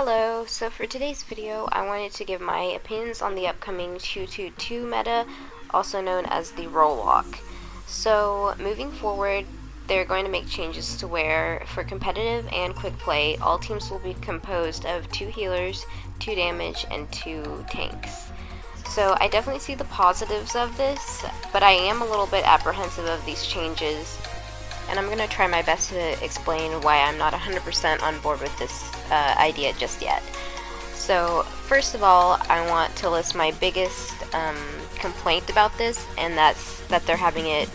Hello, so for today's video I wanted to give my opinions on the upcoming 2-2-2 meta, also known as the role lock. So moving forward, they're going to make changes to where for competitive and quick play, all teams will be composed of 2 healers, 2 damage, and 2 tanks. So I definitely see the positives of this, but I am a little bit apprehensive of these changes, and I'm going to try my best to explain why I'm not 100% on board with this idea just yet. So first of all, I want to list my biggest complaint about this, and that's that they're having it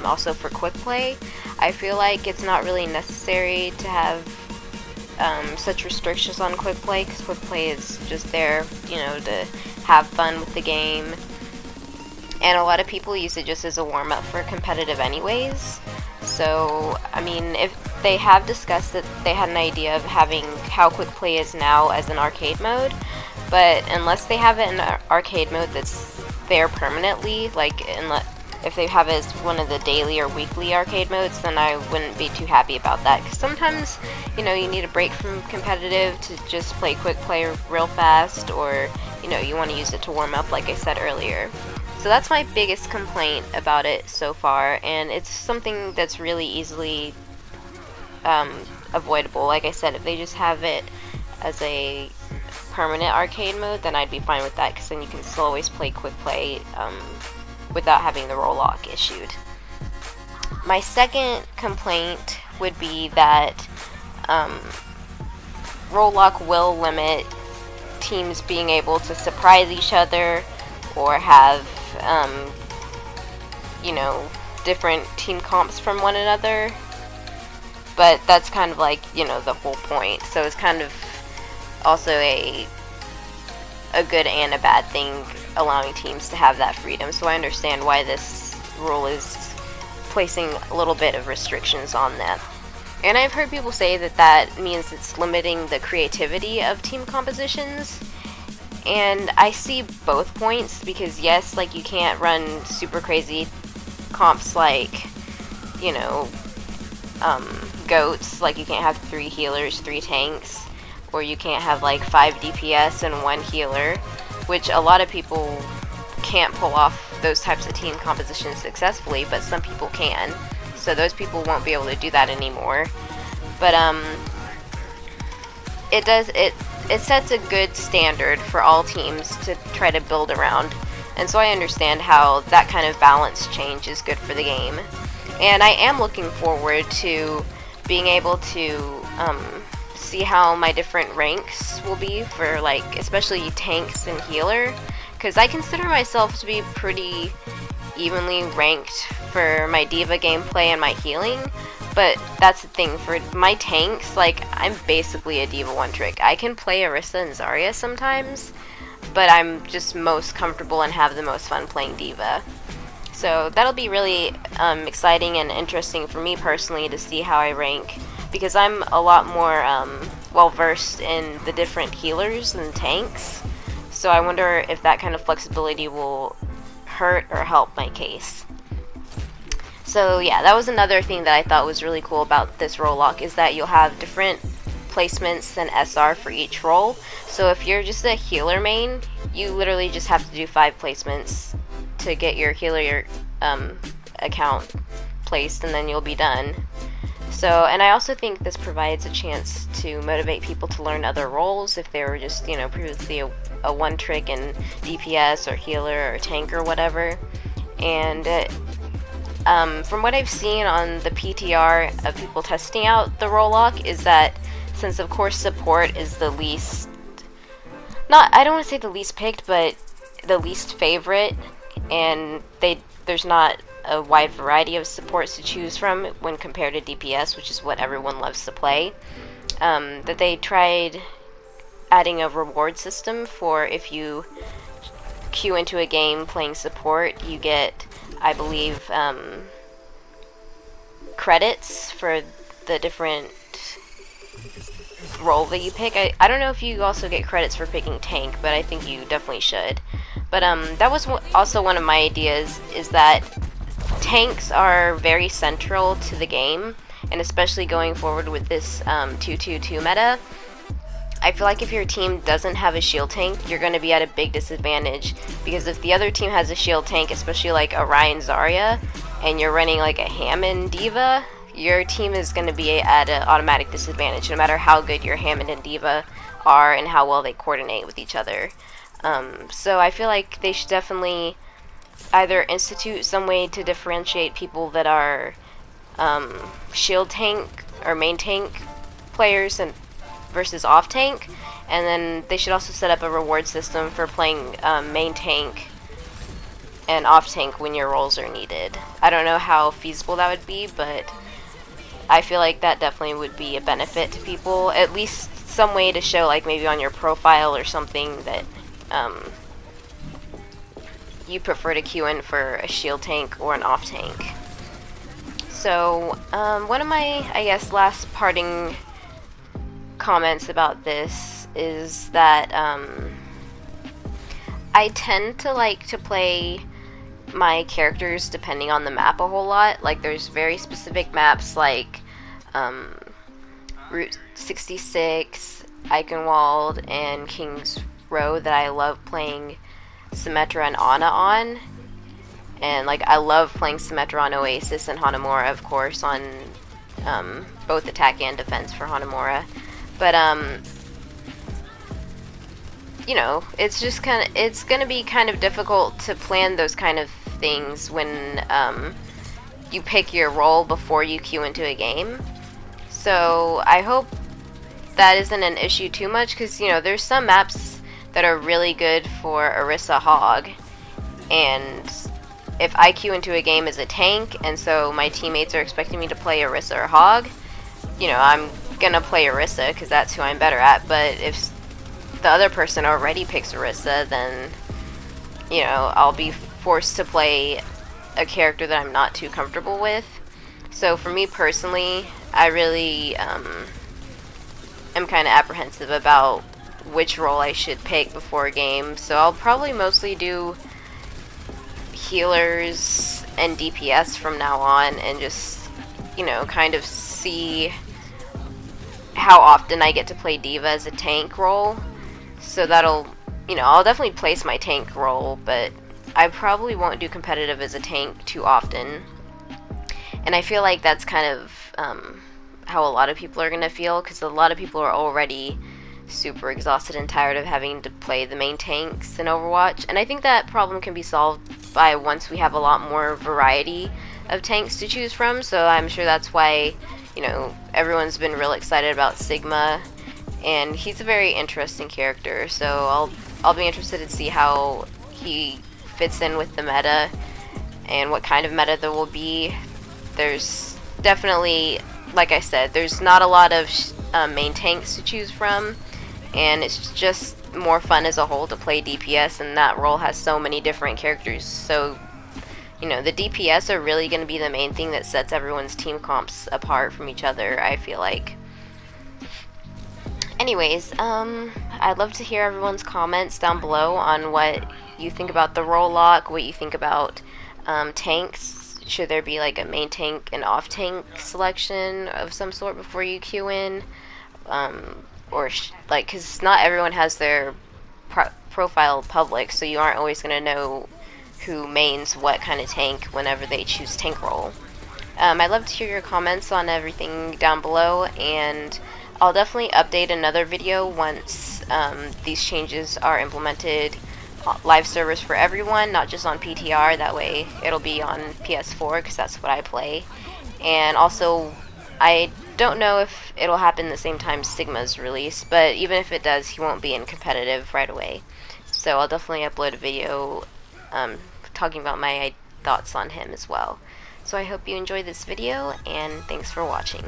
also for quick play. I feel like it's not really necessary to have such restrictions on quick play, because quick play is just there, you know, to have fun with the game, and a lot of people use it just as a warm-up for competitive anyways. So, I mean, if they have discussed that they had an idea of having how quick play is now as an arcade mode, but unless they have it in an arcade mode that's there permanently, like if they have it as one of the daily or weekly arcade modes, then I wouldn't be too happy about that. Because sometimes, you know, you need a break from competitive to just play quick play real fast, or, you know, you want to use it to warm up like I said earlier. So that's my biggest complaint about it so far, and it's something that's really easily avoidable. Like I said, if they just have it as a permanent arcade mode, then I'd be fine with that, because then you can still always play quick play without having the role lock issued. My second complaint would be that role lock will limit teams being able to surprise each other or have you know, different team comps from one another, but that's kind of like, you know, the whole point. So it's kind of also a good and a bad thing, allowing teams to have that freedom. So I understand why this rule is placing a little bit of restrictions on them. And I've heard people say that that means it's limiting the creativity of team compositions. And I see both points, because yes, like, you can't run super crazy comps like, you know, goats. Like, you can't have 3 healers, 3 tanks, or you can't have like 5 DPS and 1 healer, which a lot of people can't pull off those types of team compositions successfully, but some people can. So those people won't be able to do that anymore. But it sets a good standard for all teams to try to build around, and so I understand how that kind of balance change is good for the game. And I am looking forward to being able to see how my different ranks will be for, like, especially tanks and healer, because I consider myself to be pretty evenly ranked for my diva gameplay and my healing. But that's the thing, for my tanks, like, I'm basically a diva one-trick. I can play Orisa and Zarya sometimes, but I'm just most comfortable and have the most fun playing diva. So that'll be really exciting and interesting for me personally to see how I rank, because I'm a lot more well-versed in the different healers and tanks. So I wonder if that kind of flexibility will hurt or help my case. So yeah, that was another thing that I thought was really cool about this role lock, is that you'll have different placements and SR for each role. So if you're just a healer main, you literally just have to do 5 placements to get your healer account placed, and then you'll be done. So, and I also think this provides a chance to motivate people to learn other roles if they were just, you know, previously a one-trick in DPS or healer or tank or whatever. And from what I've seen on the PTR of people testing out the role lock, is that since of course support is the least, I don't want to say the least picked, but the least favorite, and there's not a wide variety of supports to choose from when compared to DPS, which is what everyone loves to play, that they tried adding a reward system for if you queue into a game playing support, you get, I believe, credits for the different role that you pick. I don't know if you also get credits for picking tank, but I think you definitely should. But that was also one of my ideas, is that tanks are very central to the game, and especially going forward with this 2-2-2 meta, I feel like if your team doesn't have a shield tank, you're going to be at a big disadvantage, because if the other team has a shield tank, especially like a Ryan Zarya, and you're running like a Hammond D.Va, your team is going to be at an automatic disadvantage, no matter how good your Hammond and D.Va are and how well they coordinate with each other. So I feel like they should definitely either institute some way to differentiate people that are shield tank or main tank players and versus off tank, and then they should also set up a reward system for playing main tank and off tank when your roles are needed. I don't know how feasible that would be, but I feel like that definitely would be a benefit to people. At least some way to show, like maybe on your profile or something, that you prefer to queue in for a shield tank or an off tank. So one of my, I guess, last parting comments about this is that I tend to like to play my characters depending on the map a whole lot. Like there's very specific maps like Route 66, Eichenwald, and King's Row that I love playing Symmetra and Ana on. And like I love playing Symmetra on Oasis and Hanamura, of course, on both attack and defense for Hanamura. But you know, it's just it's gonna be kind of difficult to plan those kind of things when you pick your role before you queue into a game. So I hope that isn't an issue too much, because you know there's some maps that are really good for Orisa Hog, and if I queue into a game as a tank and so my teammates are expecting me to play Orisa or Hog, you know, I'm gonna play Orisa because that's who I'm better at. But if the other person already picks Orisa, then you know I'll be forced to play a character that I'm not too comfortable with. So for me personally, I really am kind of apprehensive about which role I should pick before a game. So I'll probably mostly do healers and DPS from now on, and just, you know, kind of see how often I get to play D.Va as a tank role. So that'll, you know, I'll definitely place my tank role, but I probably won't do competitive as a tank too often. And I feel like that's kind of how a lot of people are going to feel, because a lot of people are already super exhausted and tired of having to play the main tanks in Overwatch. And I think that problem can be solved by once we have a lot more variety of tanks to choose from. So I'm sure that's why, you know, everyone's been real excited about Sigma, and he's a very interesting character. So I'll be interested to see how he fits in with the meta and what kind of meta there will be. There's definitely, like I said, there's not a lot of main tanks to choose from, and it's just more fun as a whole to play DPS, and that role has so many different characters. So, you know, the DPS are really going to be the main thing that sets everyone's team comps apart from each other, I feel like. Anyways, I'd love to hear everyone's comments down below on what you think about the role lock, what you think about tanks. Should there be like a main tank and off tank selection of some sort before you queue in? Or like, because not everyone has their profile public, so you aren't always going to know who mains what kind of tank whenever they choose tank role. I'd love to hear your comments on everything down below, and I'll definitely update another video once these changes are implemented. Live servers for everyone, not just on PTR. That way it'll be on PS4, because that's what I play. And also, I don't know if it'll happen the same time Sigma's release, but even if it does, he won't be in competitive right away. So I'll definitely upload a video talking about my thoughts on him as well. So I hope you enjoyed this video, and thanks for watching.